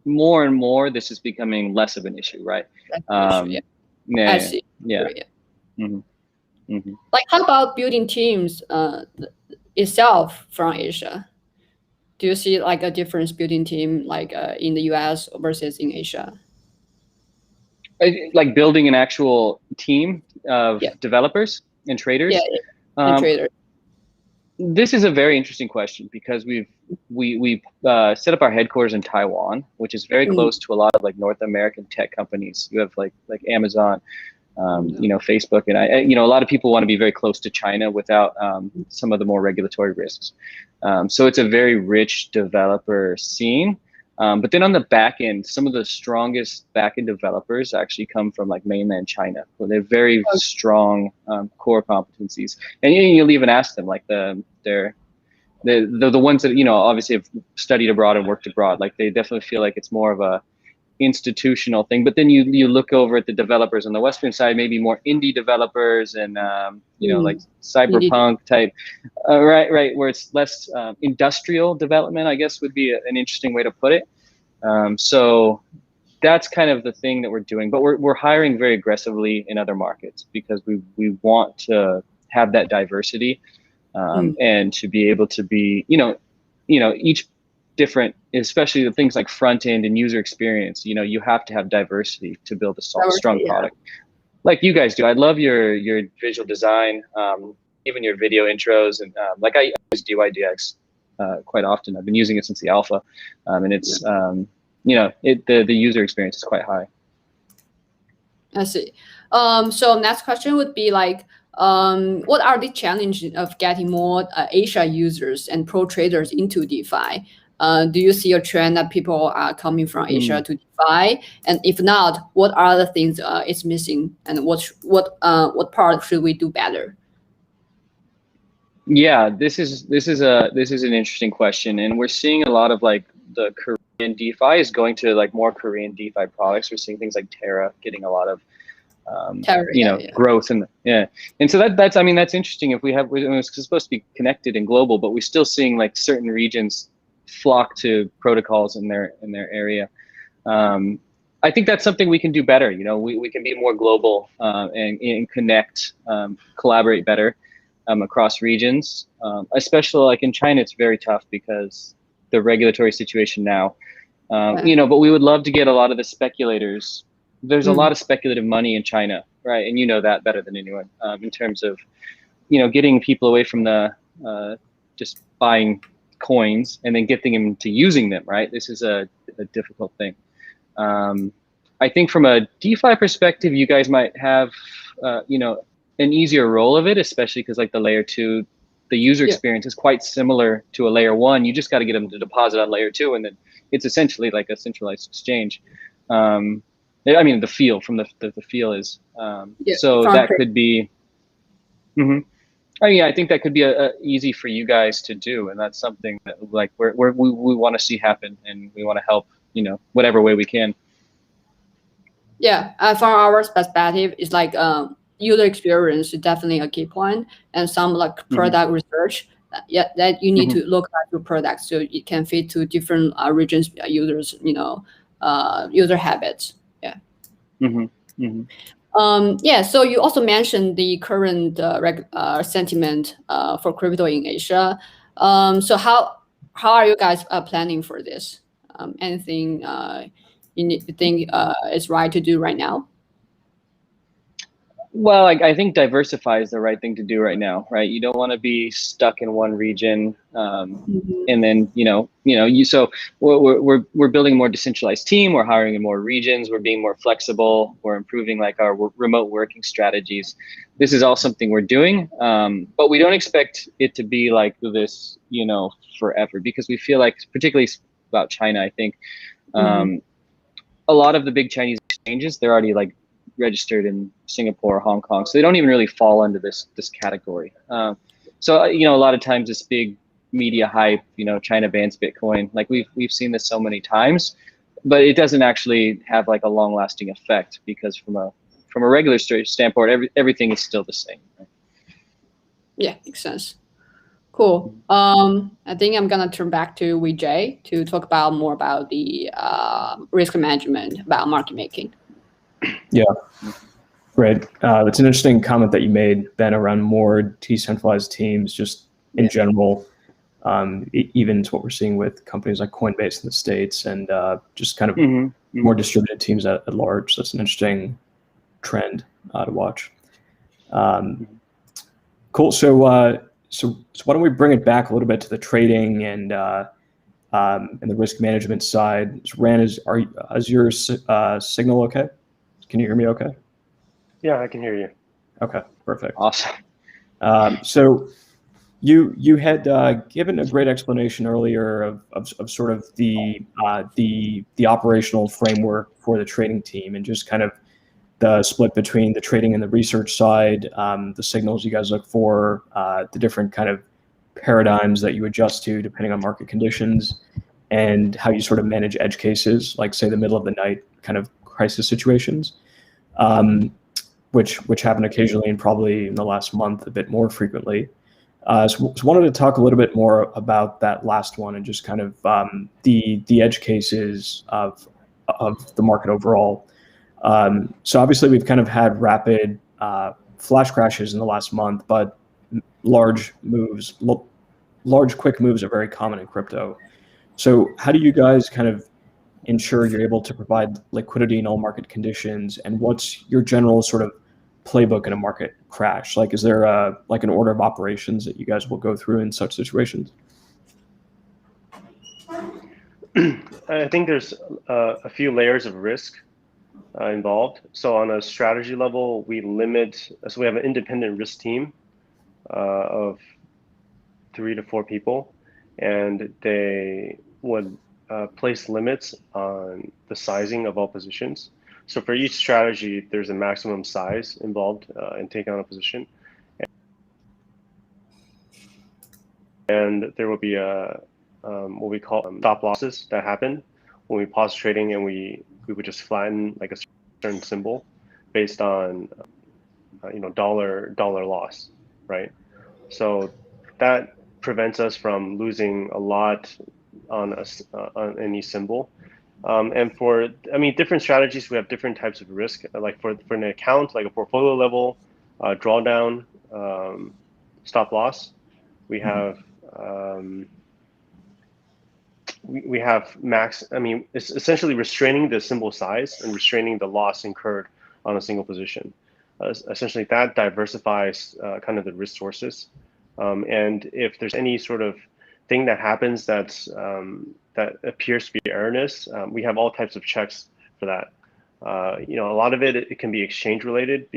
more and more, this is becoming less of an issue, right? Yeah. I see. Yeah. Like, how about building teams itself from Asia? Do you see like a difference building team like in the US versus in Asia? Like building an actual team of Yeah. developers and traders? Yeah, and traders. This is a very interesting question because we set up our headquarters in Taiwan, which is very close to a lot of like North American tech companies. You have like Amazon, you know, Facebook, and you know, a lot of people want to be very close to China without some of the more regulatory risks. So it's a very rich developer scene. But then on the back end, some of the strongest back end developers actually come from like mainland China, where they're very strong core competencies. And you'll even ask them, like the ones that, you know, obviously have studied abroad and worked abroad. Like they definitely feel like it's more of a institutional thing. But then you look over at the developers on the Western side, maybe more indie developers and you know, like cyberpunk type, right, where it's less industrial development, I guess would be an interesting way to put it. So that's kind of the thing that we're doing, but we're hiring very aggressively in other markets because we want to have that diversity and to be able to be, you know, each different, especially the things like front end and user experience, you know, you have to have diversity to build a strong product like you guys do. I love your visual design, even your video intros, and like I use dYdX quite often. I've been using it since the alpha, and it's you know, the user experience is quite high. I see. So next question would be like, what are the challenges of getting more Asia users and pro traders into DeFi? Do you see a trend that people are coming from Asia to DeFi? And if not, what are the things it's missing, and what part should we do better? Yeah, this is an interesting question, and we're seeing a lot of like the Korean DeFi is going to like more Korean DeFi products. We're seeing things like Terra getting a lot of you know, growth, and and so that's, I mean, that's interesting. If it's supposed to be connected and global, but we're still seeing like certain regions flock to protocols in their area. I think that's something we can do better. You know, we can be more global and connect, collaborate better across regions. Especially like in China, it's very tough because the regulatory situation now. You know, but we would love to get a lot of the speculators. There's a lot of speculative money in China, right? And you know that better than anyone, in terms of, you know, getting people away from the just buying coins and then getting them to using them, right? This is a difficult thing. I think from a DeFi perspective, you guys might have, you know, an easier role of it, especially because like the layer 2, the user experience is quite similar to a layer 1. You just got to get them to deposit on layer 2, and then it's essentially like a centralized exchange. I mean, the feel from the feel is, so that could be, I mean, I think that could be easy for you guys to do. And that's something that like we want to see happen, and we want to help, you know, whatever way we can. Yeah, from our perspective, it's like user experience is definitely a key point, and some like product research. That you need to look at your product so it can fit to different regions, users, you know, user habits. Yeah. Yeah. So you also mentioned the current sentiment for crypto in Asia. So how are you guys planning for this? Anything you think is right to do right now? Well, I think diversify is the right thing to do right now, right? You don't want to be stuck in one region, and then so we're building a more decentralized team. We're hiring in more regions. We're being more flexible. We're improving like our remote working strategies. This is all something we're doing, but we don't expect it to be like this, you know, forever, because we feel like, particularly about China, I think a lot of the big Chinese exchanges, they're already like registered in Singapore or Hong Kong, so they don't even really fall under this category. So you know, a lot of times this big media hype, you know, China bans Bitcoin, like we've seen this so many times, but it doesn't actually have like a long-lasting effect, because from a regulatory standpoint, everything is still the same. Right? Yeah, makes sense. Cool. I think I'm gonna turn back to Vijay to talk about more about the risk management, about market making. Yeah, great. It's an interesting comment that you made, Ben, around more decentralized teams, just in general. Even to what we're seeing with companies like Coinbase in the States, and just kind of more distributed teams at large. That's an interesting trend to watch. Cool. So why don't we bring it back a little bit to the trading and the risk management side? So Ran, is your signal okay? Can you hear me okay? Yeah, I can hear you. Okay, perfect. Awesome. So you had given a great explanation earlier of sort of the operational framework for the trading team, and just kind of the split between the trading and the research side, the signals you guys look for, the different kind of paradigms that you adjust to depending on market conditions, and how you sort of manage edge cases, like say the middle of the night kind of crisis situations, which happen occasionally and probably in the last month a bit more frequently. So wanted to talk a little bit more about that last one, and just kind of the edge cases of the market overall. So obviously we've kind of had rapid flash crashes in the last month, but large quick moves are very common in crypto. So how do you guys kind of ensure you're able to provide liquidity in all market conditions, and what's your general sort of playbook in a market crash? Like, is there an order of operations that you guys will go through in such situations? I think there's a few layers of risk involved. So on a strategy level, we have an independent risk team of 3 to 4 people, and they would place limits on the sizing of all positions. So for each strategy, there's a maximum size involved in taking on a position. And there will be what we call stop losses that happen when we pause trading, and we would just flatten like a certain symbol based on dollar loss, right? So that prevents us from losing a lot on any symbol. And for different strategies, we have different types of risk. Like for an account, like a portfolio level drawdown stop loss, we have we have max. It's essentially restraining the symbol size and restraining the loss incurred on a single position. Essentially, that diversifies kind of the risk sources. And if there's any sort of thing that happens that appears to be erroneous, we have all types of checks for that. A lot of it can be exchange related,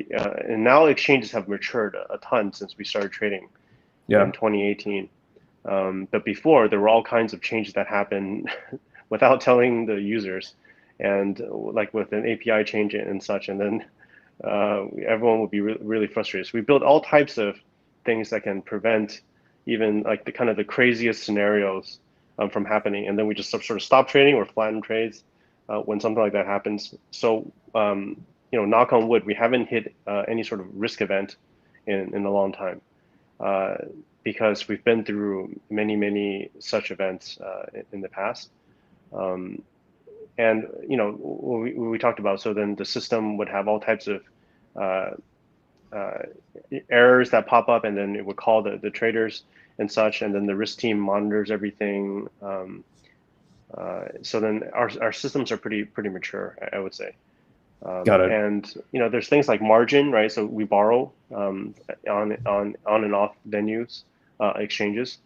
and now exchanges have matured a ton since we started trading in 2018. But before, there were all kinds of changes that happen without telling the users, and like with an API change and such, and then everyone would be really frustrated. So we built all types of things that can prevent even like the craziest scenarios from happening, and then we just sort of stop trading or flatten trades when something like that happens. So knock on wood, we haven't hit any sort of risk event in a long time, because we've been through many such events in the past. And what we talked about, so then the system would have all types of errors that pop up, and then it would call the traders and such, and then the risk team monitors everything. So then our systems are pretty mature, I would say. Got it. And there's things like margin, right? So we borrow on and off venues, exchanges.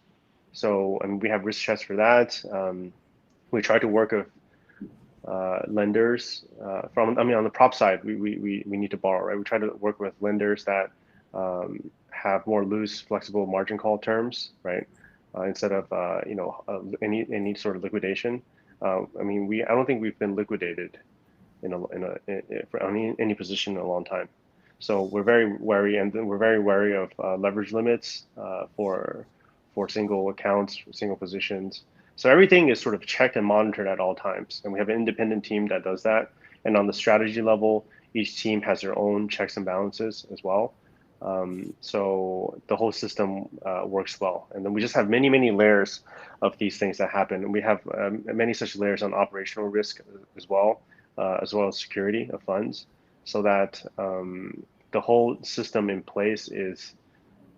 So we have risk checks for that. We try to work with lenders on the prop side. We need to borrow, right? We try to work with lenders that have more loose, flexible margin call terms, right? Instead of any sort of liquidation. I don't think we've been liquidated for any position in a long time. So we're very wary, and we're very wary of leverage limits for single accounts, single positions. So everything is sort of checked and monitored at all times, and we have an independent team that does that. And on the strategy level, each team has their own checks and balances as well. So the whole system works well. And then we just have many layers of these things that happen. And we have many such layers on operational risk as well as security of funds, so that the whole system in place is,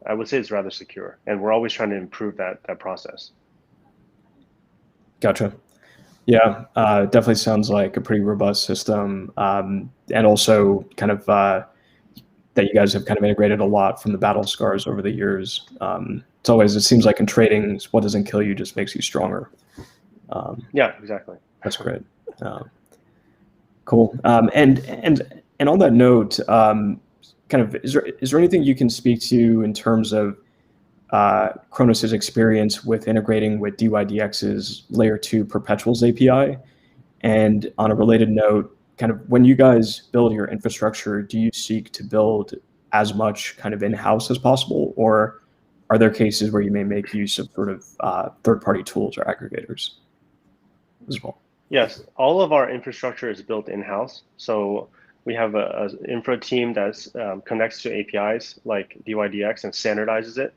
I would say, it's rather secure. And we're always trying to improve that process. Gotcha. Yeah, definitely sounds like a pretty robust system, and also kind of that you guys have kind of integrated a lot from the battle scars over the years. It's always, it seems like in trading, what doesn't kill you just makes you stronger. Yeah, exactly. That's great. Cool. And on that note, kind of, is there anything you can speak to in terms of Kronos' experience with integrating with dYdX's Layer 2 Perpetuals API? And on a related note, kind of when you guys build your infrastructure, do you seek to build as much kind of in-house as possible, or are there cases where you may make use of sort of third-party tools or aggregators as well? Yes, all of our infrastructure is built in-house. So we have an infra team that connects to APIs like dYdX and standardizes it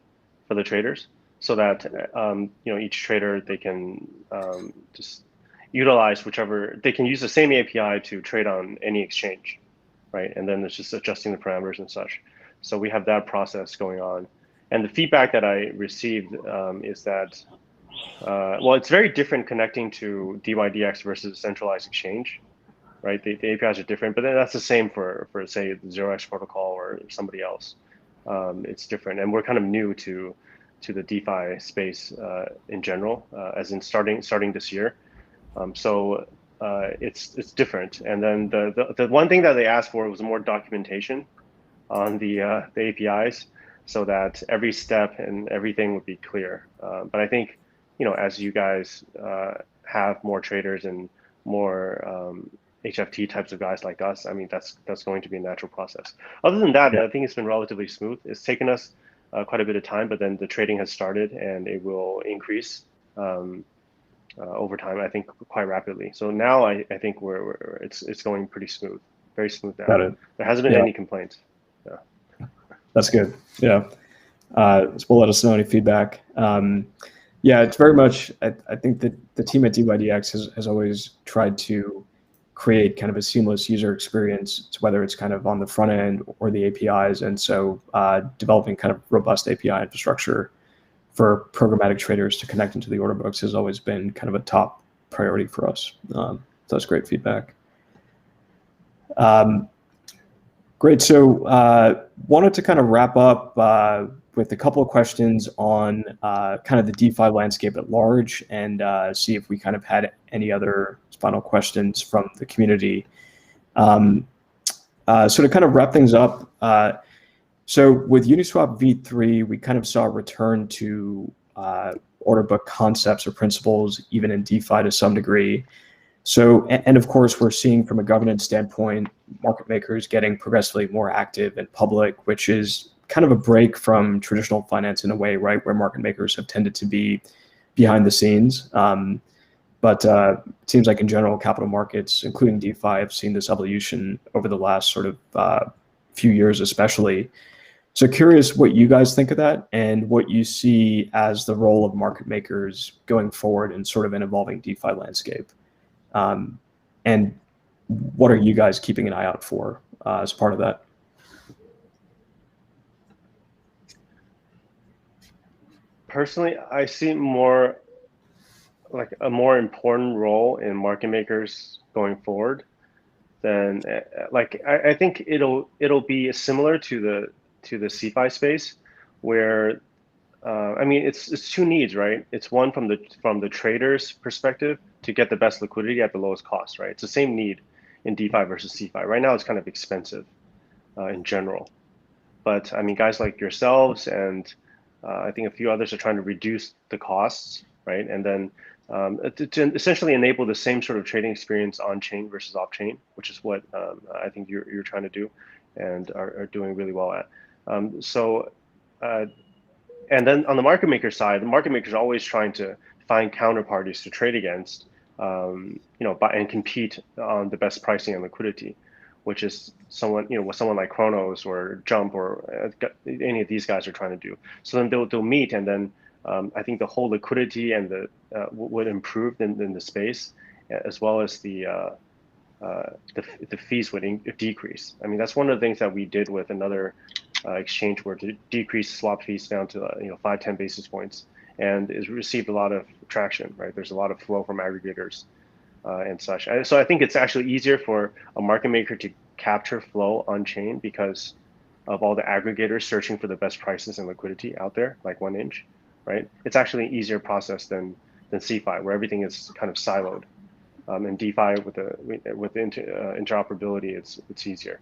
for the traders, so that each trader, they can just utilize whichever, they can use the same API to trade on any exchange, right? And then it's just adjusting the parameters and such. So we have that process going on. And the feedback that I received is that, well, it's very different connecting to dYdX versus a centralized exchange, right? The APIs are different, but then that's the same for say the 0x protocol or somebody else. It's different, and we're kind of new to the DeFi space in general, as in starting this year. So it's different. And then the one thing that they asked for was more documentation on the APIs, so that every step and everything would be clear. But I think, as you guys have more traders and more HFT types of guys like us, I mean, that's going to be a natural process. Other than that, I think it's been relatively smooth. It's taken us quite a bit of time, but then the trading has started, and it will increase over time, I think, quite rapidly. So now I think it's going pretty smooth, very smooth now. Got it. There hasn't been any complaints. Yeah. That's good. Yeah. So we'll let us know any feedback. Yeah, it's very much, I think that the team at dYdX has always tried to create kind of a seamless user experience, whether it's kind of on the front end or the APIs. And so developing kind of robust API infrastructure for programmatic traders to connect into the order books has always been kind of a top priority for us. So that's great feedback. Great. So wanted to kind of wrap up with a couple of questions on kind of the DeFi landscape at large, and see if we kind of had any other final questions from the community. So to kind of wrap things up, so with Uniswap v3, we kind of saw a return to order book concepts or principles, even in DeFi to some degree. So, and of course, we're seeing from a governance standpoint, market makers getting progressively more active and public, which is kind of a break from traditional finance in a way, right, where market makers have tended to be behind the scenes. But it seems like in general, capital markets, including DeFi, have seen this evolution over the last sort of few years, especially. So curious what you guys think of that, and what you see as the role of market makers going forward in sort of an evolving DeFi landscape. And what are you guys keeping an eye out for as part of that? Personally, I see more like a more important role in market makers going forward than like I think it'll be similar to the CeFi space, where I mean, it's two needs, right? It's one from the trader's perspective to get the best liquidity at the lowest cost, right? It's the same need in DeFi versus CeFi. Right now, it's kind of expensive in general, but I mean, guys like yourselves and I think a few others are trying to reduce the costs, right? And then to essentially enable the same sort of trading experience on chain versus off chain, which is what I think you're trying to do, and are doing really well at. And then on the market maker side, the market makers are always trying to find counterparties to trade against, and compete on the best pricing and liquidity. which is someone, what someone like Kronos or Jump or any of these guys are trying to do. So then they'll meet, and then I think the whole liquidity and the would improve in the space, as well as the fees would decrease. I mean, that's one of the things that we did with another exchange, where to decrease swap fees down to 5-10 basis points, and it's received a lot of traction. Right, there's a lot of flow from aggregators and such. So I think it's actually easier for a market maker to capture flow on chain because of all the aggregators searching for the best prices and liquidity out there, like 1inch. Right, it's actually an easier process than CeFi, where everything is kind of siloed. And DeFi with interoperability, it's easier.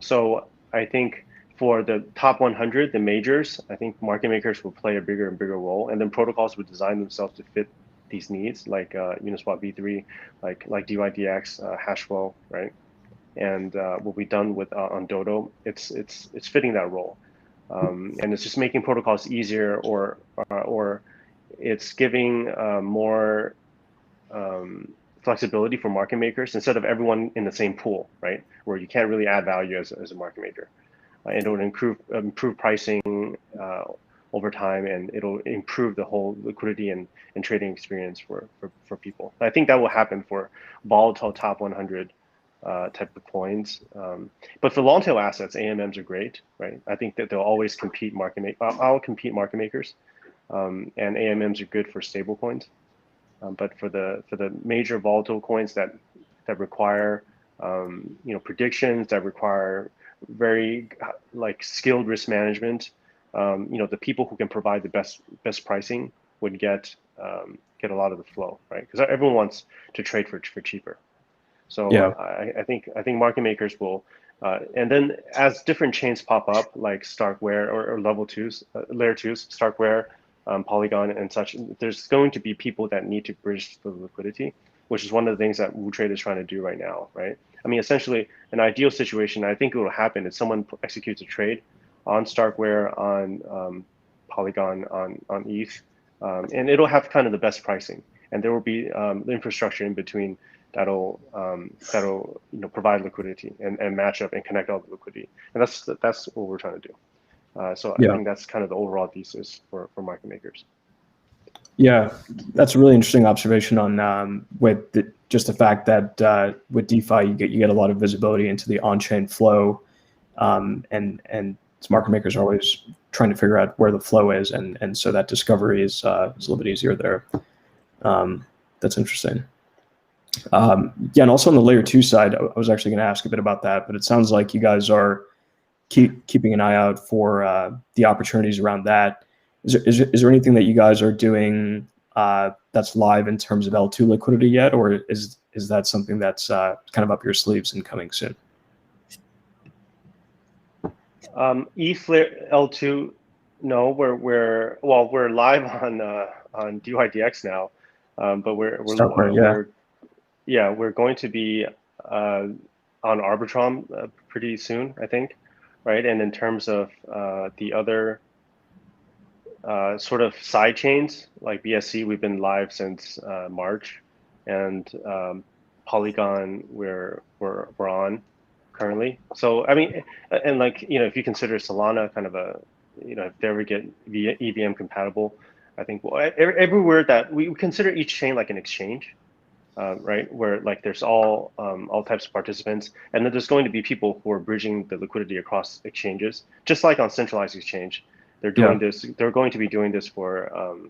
So I think for the top 100, the majors, I think market makers will play a bigger and bigger role, and then protocols would design themselves to fit these needs, like Uniswap v3, like dYdX, Hashflow, right? And what we've done with on Dodo, it's fitting that role, and it's just making protocols easier, or it's giving more flexibility for market makers instead of everyone in the same pool, right? Where you can't really add value as a market maker. And it will improve pricing over time, and it'll improve the whole liquidity and trading experience for people. I think that will happen for volatile top 100 type of coins. But for long tail assets, AMMs are great, right? I think that they'll always compete I'll compete market makers, and AMMs are good for stable coins. But for the major volatile coins that require predictions, that require very skilled risk management, the people who can provide the best pricing would get a lot of the flow, right? Because everyone wants to trade for cheaper. So yeah. I think market makers will, and then as different chains pop up, like Starkware or level 2s, layer 2s, Starkware, Polygon and such, there's going to be people that need to bridge the liquidity, which is one of the things that Wootrade is trying to do right now, right? I mean, essentially, an ideal situation, I think it will happen, is someone executes a trade on Starkware, on Polygon, on ETH, and it'll have kind of the best pricing, and there will be the infrastructure in between that'll provide liquidity and match up and connect all the liquidity, and that's what we're trying to do. So yeah. I think that's kind of the overall thesis for market makers. Yeah, that's a really interesting observation on just the fact that with DeFi you get a lot of visibility into the on-chain flow, and market makers are always trying to figure out where the flow is, and so that discovery is a little bit easier there. That's interesting. Yeah, and also on the layer 2 side, I was actually going to ask a bit about that, but it sounds like you guys are keeping an eye out for the opportunities around that. Is there anything that you guys are doing that's live in terms of L2 liquidity yet, or is that something that's kind of up your sleeves and coming soon? ETH L2, no, we're live on dYdX now, but we're going to be on Arbitrum pretty soon, I think, right? And in terms of the other sort of side chains like BSC, we've been live since March, and Polygon we're on currently. So I mean, and if you consider Solana kind of a, if they ever get EVM compatible, I think everywhere that we consider each chain like an exchange, right? Where there's all types of participants, and then there's going to be people who are bridging the liquidity across exchanges, just like on centralized exchange. They're doing this. They're going to be doing this for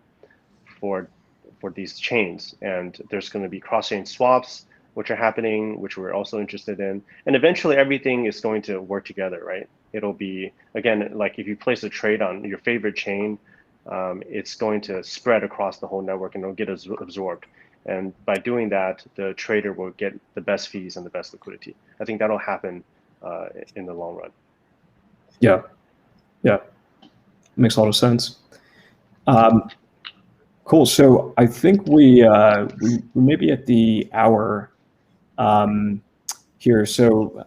these chains, and there's going to be cross-chain swaps, which are happening, which we're also interested in, and eventually everything is going to work together, right? It'll be, again, like if you place a trade on your favorite chain, it's going to spread across the whole network and it'll get absorbed. And by doing that, the trader will get the best fees and the best liquidity. I think that'll happen in the long run. Yeah, makes a lot of sense. Cool. So I think we may be at the hour here. So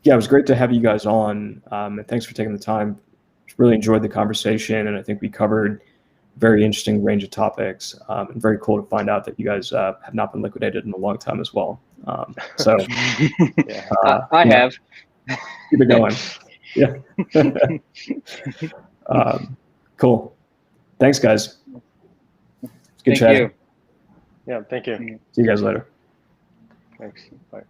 yeah, it was great to have you guys on, and thanks for taking the time. Really enjoyed the conversation, and I think we covered a very interesting range of topics, and very cool to find out that you guys have not been liquidated in a long time as well. So Yeah. I have. keep it going. Yeah. Cool. Thanks, guys. It's good Thank chatting. you. Yeah. Thank you. See you guys later. Thanks. Bye.